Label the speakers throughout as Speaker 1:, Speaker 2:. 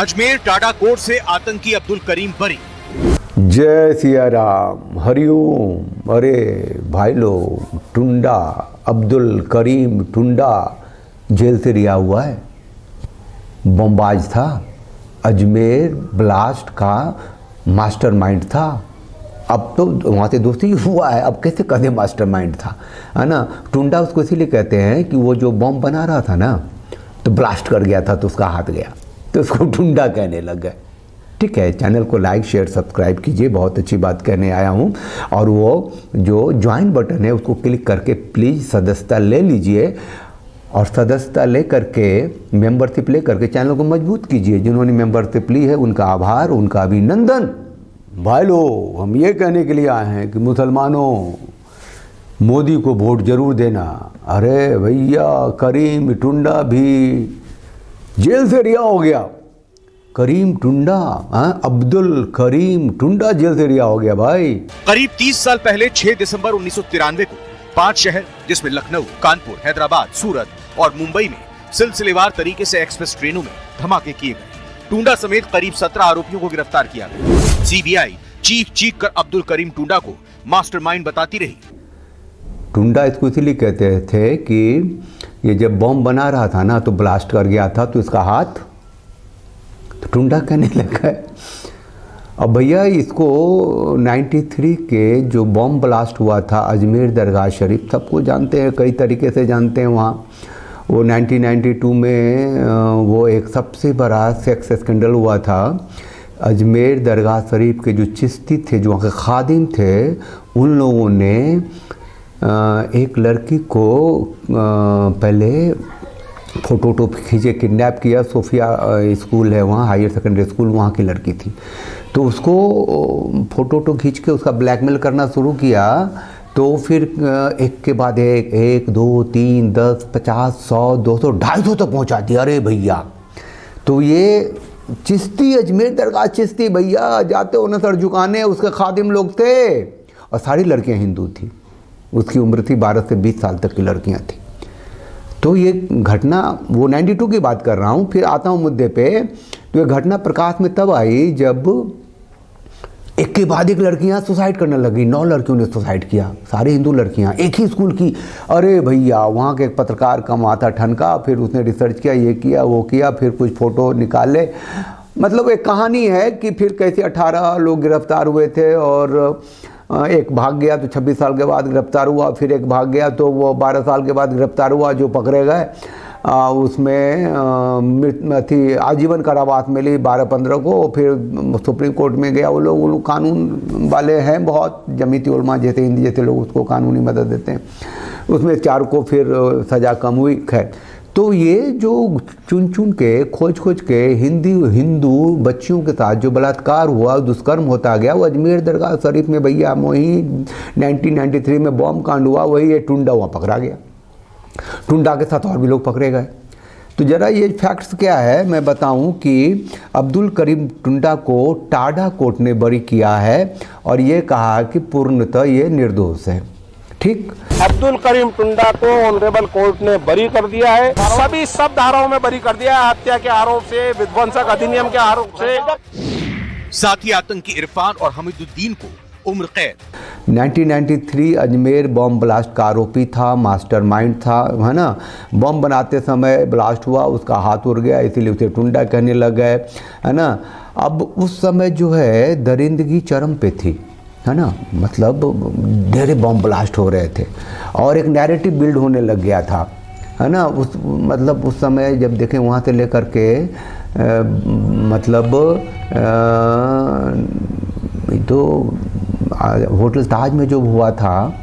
Speaker 1: Ajmer TADA court से आतंकी अब्दुल करीम बरी।
Speaker 2: जय सिया राम, हरिओम। अरे भाई लोग, टुंडा अब्दुल करीम टुंडा जेल से रिहा हुआ है। बमबाज था, अजमेर ब्लास्ट का मास्टरमाइंड था। अब तो वहाँ से दोस्ती हुआ है, अब कैसे कहते मास्टरमाइंड था, है ना। टुंडा उसको इसीलिए कहते हैं कि वो जो बम बना रहा था ना, तो ब्लास्ट कर गया था तो उसका हाथ गया, तो उसको टुंडा कहने लग गए। ठीक है, चैनल को लाइक शेयर सब्सक्राइब कीजिए, बहुत अच्छी बात कहने आया हूँ। और वो जो ज्वाइन बटन है उसको क्लिक करके प्लीज़ सदस्यता ले लीजिए, और सदस्यता ले करके मेंबरशिप ले करके चैनल को मजबूत कीजिए। जिन्होंने मेंबरशिप ली है उनका आभार, उनका अभिनंदन। भाई लोग, हम ये कहने के लिए आए हैं कि मुसलमानों, मोदी को वोट जरूर देना। अरे भैया, करीम टुंडा भी जेल से रिहा हो गया। करीम टुंडा, अब्दुल करीम टुंडा जेल से रिहा हो गया भाई।
Speaker 1: करीब 30 साल पहले 6 दिसंबर 1993 को 5 शहर जिसमें लखनऊ, कानपुर, हैदराबाद, सूरत और मुंबई में सिलसिलेवार तरीके से एक्सप्रेस ट्रेनों में धमाके किए गए। टुंडा समेत करीब 17 आरोपियों को गिरफ्तार किया गया। सीबीआई चीख कर अब्दुल करीम टुंडा को मास्टरमाइंड बताती रही।
Speaker 2: टुंडा इसको इसीलिए कहते थे कि ये जब बम बना रहा था ना तो ब्लास्ट कर गया था, तो इसका हाथ, तो टुंडा कहने लगा। अब भैया इसको 93 के जो बम ब्लास्ट हुआ था अजमेर दरगाह शरीफ, सबको जानते हैं, कई तरीके से जानते हैं। वहाँ वो 1992 में वो एक सबसे बड़ा सेक्स स्कैंडल हुआ था। अजमेर दरगाह शरीफ के जो चिश्ती थे, जो वहाँ के खादिम थे, उन लोगों ने एक लड़की को पहले फ़ोटो खींचे, किडनैप किया। सोफिया स्कूल है वहाँ, हायर सेकेंडरी स्कूल, वहाँ की लड़की थी। तो उसको फ़ोटो खींच के उसका ब्लैकमेल करना शुरू किया। तो फिर एक के बाद एक 2 3 10 50 100 200 250 तक पहुँचा दिया। अरे भैया, तो ये चिश्ती, अजमेर दरगाह चिश्ती भैया, जाते हो न सर झुकाने, उसके खादिम लोग थे, और सारी लड़कियाँ हिंदू थी। उसकी उम्र थी 12 से 20 साल तक की लड़कियाँ थी। तो ये घटना, वो 92 की बात कर रहा हूँ। फिर आता हूँ मुद्दे पे। तो ये घटना प्रकाश में तब आई जब एक के बाद एक लड़कियां सुसाइड करने लगी। 9 लड़कियों ने सुसाइड किया, सारी हिंदू लड़कियां, एक ही स्कूल की। अरे भैया, वहाँ के एक पत्रकार का माथा ठनका, फिर उसने रिसर्च किया, ये किया वो किया, फिर कुछ फ़ोटो निकाले। मतलब एक कहानी है कि फिर कैसे 18 लोग गिरफ्तार हुए थे, और एक भाग गया तो 26 साल के बाद गिरफ्तार हुआ, फिर एक भाग गया तो वो 12 साल के बाद गिरफ्तार हुआ। जो पकड़े गए उसमें थी आजीवन कारावास मिली 12-15 को। फिर सुप्रीम कोर्ट में गया। वो लोग कानून वाले हैं, बहुत जमीती उलमा जैसे हिंदी जैसे लोग उसको कानूनी मदद देते हैं। उसमें 4 को फिर सज़ा कम हुई। खैर, तो ये जो चुन के खोज के हिंदू बच्चियों के साथ जो बलात्कार हुआ, दुष्कर्म होता गया, वो अजमेर दरगाह शरीफ में भैया वही 1993 में बॉम्ब कांड हुआ, वही ये टुंडा वहाँ पकड़ा गया। टुंडा के साथ और भी लोग पकड़े गए। तो ज़रा ये फैक्ट्स क्या है मैं बताऊं कि अब्दुल करीम टुंडा को टाडा कोर्ट ने बरी किया है, और ये कहा कि पूर्णतः ये निर्दोष है। ठीक,
Speaker 3: अब्दुल करीम टुंडा को ऑनरेबल कोर्ट ने बरी कर दिया है। सभी सब धाराओं में बरी कर दिया है, हत्या के आरोप से, विध्वंसक अधिनियम के आरोप से।
Speaker 1: साथ ही आतंकी इरफान और हमीदुद्दीन को उम्र कैद।
Speaker 2: 1993 अजमेर बम ब्लास्ट का आरोपी था, मास्टरमाइंड था, है ना। बम बनाते समय ब्लास्ट हुआ, उसका हाथ उड़ गया, इसीलिए उसे टुंडा कहने लग गए, है ना। अब उस समय जो है दरिंदगी चरम पे थी, है ना। मतलब ढेरे बम ब्लास्ट हो रहे थे और एक नैरेटिव बिल्ड होने लग गया था, है ना। उस समय जब देखें वहाँ से लेकर के तो होटल ताज में जो हुआ था,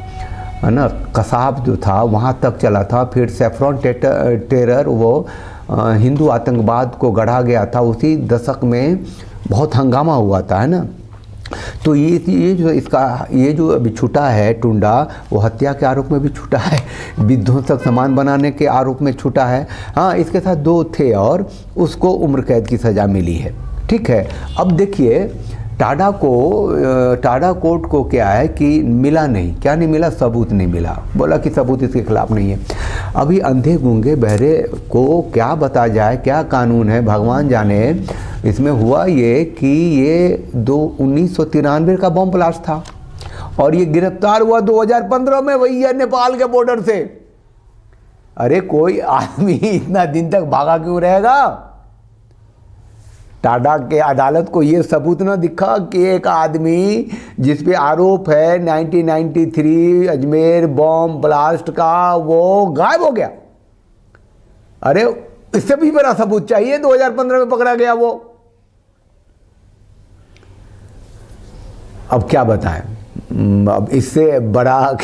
Speaker 2: है ना, कसाब जो था वहाँ तक चला था। फिर सेफ्रॉन टेरर, वो हिंदू आतंकवाद को गढ़ा गया था, उसी दशक में बहुत हंगामा हुआ था, है ना। तो ये जो अभी छूटा है टुंडा, वो हत्या के आरोप में भी छूटा है, विध्वंसक सामान बनाने के आरोप में छूटा है। हाँ, इसके साथ 2 थे और उसको उम्र कैद की सज़ा मिली है। ठीक है, अब देखिए टाडा कोर्ट को क्या है कि मिला नहीं, क्या नहीं मिला, सबूत नहीं मिला। बोला कि सबूत इसके खिलाफ नहीं है। अभी अंधे गूंगे बहरे को क्या बता जाए, क्या कानून है भगवान जाने। इसमें हुआ ये कि ये 1993 का बम ब्लास्ट था और ये गिरफ्तार हुआ 2015 में भैया नेपाल के बॉर्डर से। अरे कोई आदमी इतना दिन तक भागा क्यों रहेगा? टाटा के अदालत को ये सबूत न दिखा कि एक आदमी जिस पे आरोप है 1993 अजमेर बम ब्लास्ट का, वो गायब हो गया। अरे इससे भी बड़ा सबूत चाहिए। 2015 में पकड़ा गया वो। अब क्या बताएं, अब इससे बड़ा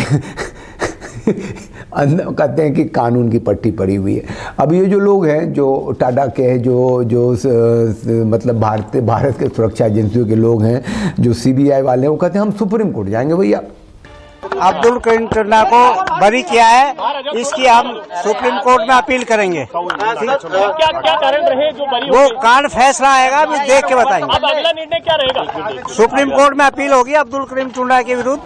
Speaker 2: कहते हैं कि कानून की पट्टी पड़ी हुई है। अब ये जो लोग हैं जो टाटा के हैं, जो मतलब भारत के सुरक्षा एजेंसियों के लोग हैं, जो CBI वाले हैं, वो कहते हैं हम सुप्रीम कोर्ट जाएंगे भैया।
Speaker 4: अब्दुल करीम टुंडा को बरी किया है, इसकी हम सुप्रीम कोर्ट में अपील करेंगे।
Speaker 5: क्या कारण रहे जो बरी?
Speaker 4: वो कांड फैसला आएगा, अभी देख के बताएंगे।
Speaker 5: अब अगला निर्णय क्या रहेगा?
Speaker 4: सुप्रीम कोर्ट में अपील होगी अब्दुल करीम टुंडा के विरुद्ध।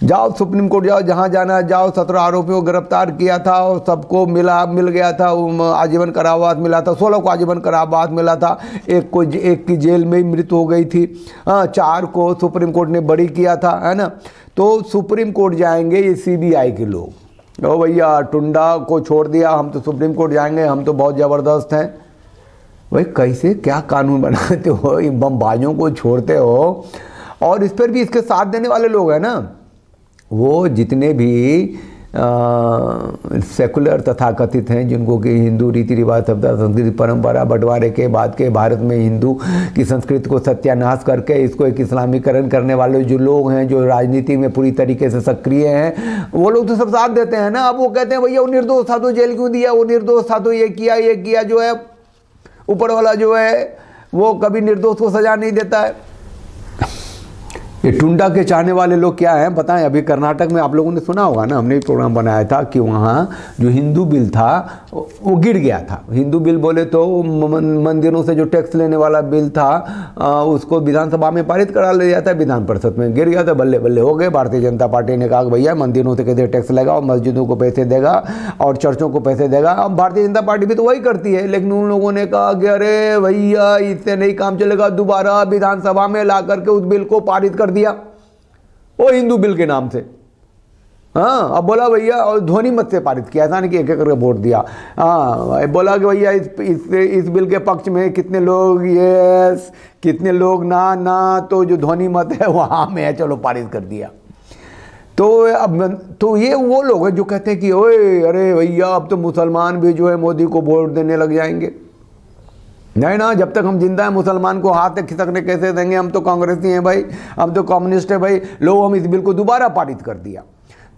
Speaker 2: जाओ सुप्रीम कोर्ट जाओ, जहां जाना है जाओ। 17 आरोपियों को गिरफ्तार किया था और सबको मिल गया था, आजीवन कारावास मिला था। 16 को आजीवन कारावास मिला था। एक की जेल में ही मृत्यु हो गई थी। 4 को सुप्रीम कोर्ट ने बरी किया था, है ना। तो सुप्रीम कोर्ट जाएंगे ये CBI के लोग। ओ भैया टुंडा को छोड़ दिया, हम तो सुप्रीम कोर्ट जाएंगे, हम तो बहुत ज़बरदस्त हैं। भाई कैसे क्या कानून बनाते हो, इन बमबाजों को छोड़ते हो। और इस पर भी इसके साथ देने वाले लोग हैं ना, वो जितने भी सेकुलर तथाकथित हैं, जिनको कि हिंदू रीति रिवाज सभ्यता संस्कृति परंपरा बंटवारे के बाद के भारत में हिंदू की संस्कृति को सत्यानाश करके इसको एक इस्लामीकरण करने वाले जो लोग हैं, जो राजनीति में पूरी तरीके से सक्रिय हैं, वो लोग तो सब साथ देते हैं ना। अब वो कहते हैं भैया वो निर्दोष था तो जेल क्यों दिया, वो निर्दोष था तो ये किया। जो है ऊपर वाला जो है वो कभी निर्दोष को सजा नहीं देता है। ये टुंडा के चाहने वाले लोग क्या हैं बताएं। अभी कर्नाटक में आप लोगों ने सुना होगा ना, हमने भी प्रोग्राम बनाया था कि वहाँ जो हिंदू बिल था वो गिर गया था। हिंदू बिल बोले तो मंदिरों से जो टैक्स लेने वाला बिल था, उसको विधानसभा में पारित करा लिया था, विधान परिषद में गिर गया था। बल्ले बल्ले हो गए। भारतीय जनता पार्टी ने कहा कि भैया मंदिरों से कैसे टैक्स लगाओ, मस्जिदों को पैसे देगा और चर्चों को पैसे देगा। अब भारतीय जनता पार्टी भी तो वही करती है, लेकिन उन लोगों ने कहा कि अरे भैया इससे नहीं काम चलेगा, दोबारा विधानसभा में ला करके उस बिल को पारित कर दिया वो हिंदू बिल के नाम से। हाँ, अब बोला भैया, और ध्वनि मत से पारित किया, ऐसा नहीं कि एक करके वोट दिया। हाँ, बोला कि भैया इस बिल के पक्ष में कितने लोग यस, कितने लोग ना, तो जो ध्वनि मत है वहाँ में है, चलो पारित कर दिया। तो अब तो ये वो लोग हैं जो कहते हैं कि ओए अरे भैया अब तो मुसलमान भी जो है मोदी को वोट देने लग जाएंगे। नहीं ना, जब तक हम जिंदा हैं मुसलमान को हाथ खिसकने कैसे देंगे? हम तो कांग्रेसी हैं भाई, हम तो कम्युनिस्ट हैं भाई। लो हम इस बिल को दोबारा पारित कर दिया।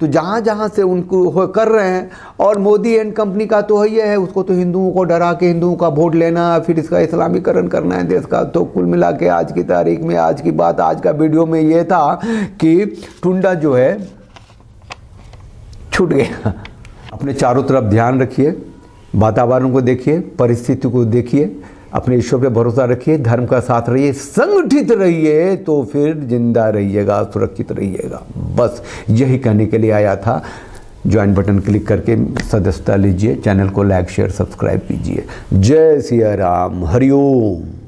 Speaker 2: तो जहाँ से उनको कर रहे हैं। और मोदी एंड कंपनी का तो ये है, उसको तो हिंदुओं को डरा के हिंदुओं का वोट लेना, फिर इसका इस्लामीकरण करना है देश का। तो कुल मिला के आज की तारीख में, आज की बात, आज का वीडियो में ये था कि टुंडा जो है छूट गया। अपने चारों तरफ ध्यान रखिए, वातावरण को देखिए, परिस्थिति को देखिए, अपने ईश्वर पे भरोसा रखिए, धर्म का साथ रहिए, संगठित रहिए, तो फिर जिंदा रहिएगा, सुरक्षित रहिएगा। बस यही कहने के लिए आया था। ज्वाइन बटन क्लिक करके सदस्यता लीजिए, चैनल को लाइक शेयर सब्सक्राइब कीजिए। जय सिया राम, हरिओम।